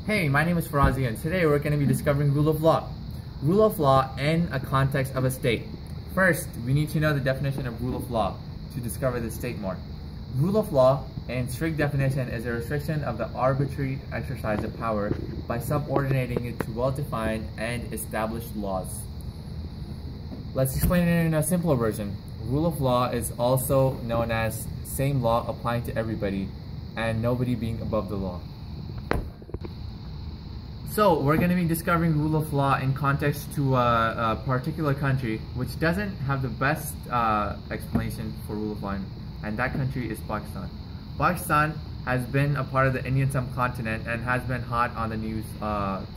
Hey, my name is Farazi and today we're going to be discovering rule of law. Rule of law in a context of a state. First, we need to know the definition of rule of law to discover the state more. Rule of law, in strict definition, is a restriction of the arbitrary exercise of power by subordinating it to well-defined and established laws. Let's explain it in a simpler version. Rule of law is also known as same law applying to everybody and nobody being above the law. So we're going to be discovering rule of law in context to a particular country which doesn't have the best explanation for rule of law, and that country is Pakistan. Pakistan has been a part of the Indian subcontinent and has been hot on the news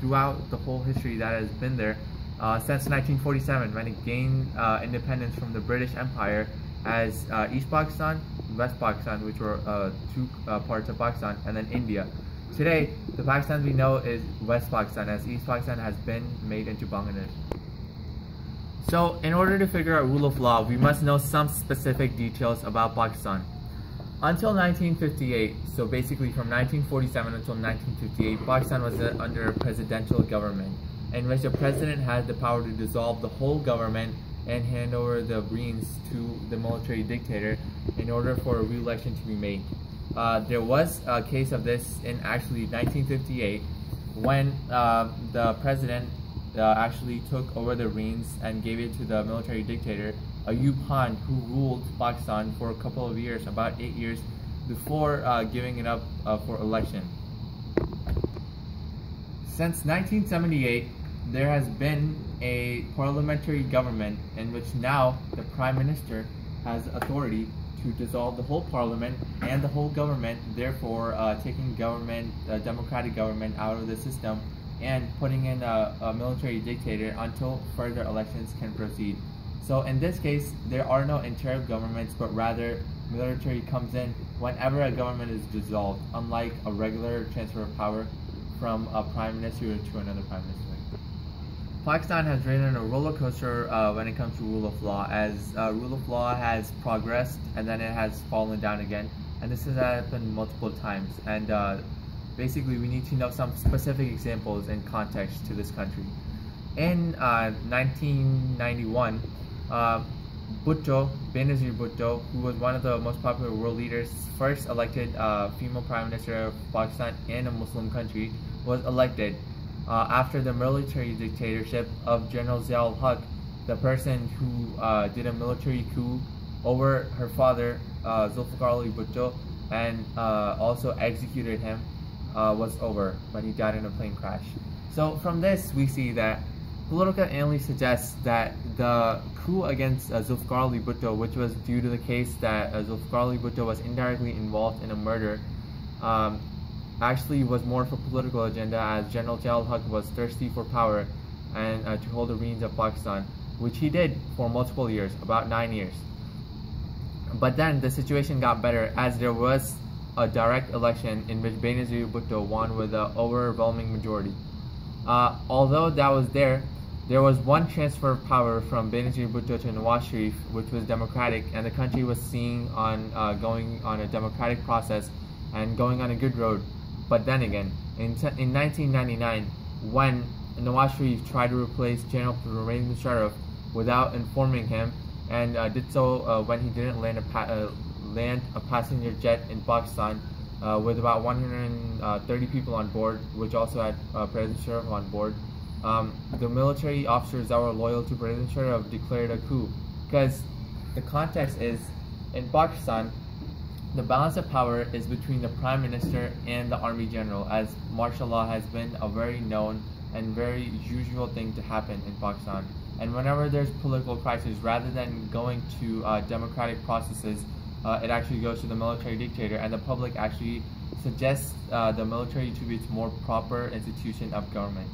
throughout the whole history that has been there since 1947, when it gained independence from the British Empire as East Pakistan, West Pakistan, which were two parts of Pakistan, and then India. Today, the Pakistan we know is West Pakistan, as East Pakistan has been made into Bangladesh. So, in order to figure out rule of law, we must know some specific details about Pakistan. Until 1958, so basically from 1947 until 1958, Pakistan was under a presidential government, in which the president had the power to dissolve the whole government and hand over the reins to the military dictator in order for a re-election to be made. There was a case of this in actually 1958 when the president actually took over the reins and gave it to the military dictator Ayub Khan, who ruled Pakistan for a couple of years, about 8 years, before giving it up for election. Since 1978, there has been a parliamentary government in which now the Prime Minister has authority to dissolve the whole parliament and the whole government, therefore taking democratic government out of the system and putting in a military dictator until further elections can proceed. So in this case, there are no interim governments, but rather military comes in whenever a government is dissolved, unlike a regular transfer of power from a prime minister to another prime minister. Pakistan has ridden a roller coaster when it comes to rule of law, as rule of law has progressed and then it has fallen down again, and this has happened multiple times. And basically, we need to know some specific examples in context to this country. In 1991, Benazir Bhutto, who was one of the most popular world leaders, first elected female prime minister of Pakistan in a Muslim country, was elected. After the military dictatorship of General Zia-ul-Haq, the person who did a military coup over her father, Zulfikar Ali Bhutto, and also executed him, was over when he died in a plane crash. So from this, we see that political analysis suggests that the coup against Zulfikar Ali Bhutto, which was due to the case that Zulfikar Ali Bhutto was indirectly involved in a murder, actually was more of a political agenda, as General Zia-ul-Haq was thirsty for power and to hold the reins of Pakistan, which he did for multiple years, about 9 years. But then the situation got better, as there was a direct election in which Benazir Bhutto won with an overwhelming majority. Although that was there was one transfer of power from Benazir Bhutto to Nawaz Sharif, which was democratic, and the country was seen on going on a democratic process and going on a good road. But then again, in 1999, when Nawaz Sharif tried to replace General Pervez Musharraf without informing him, and did so when he didn't land a passenger jet in Pakistan with about 130 people on board, which also had President Musharraf on board, the military officers that were loyal to President Musharraf declared a coup. Because the context is, in Pakistan, the balance of power is between the Prime Minister and the Army General, as martial law has been a very known and very usual thing to happen in Pakistan. And whenever there's political crisis, rather than going to democratic processes, it actually goes to the military dictator, and the public actually suggests the military to be its more proper institution of government.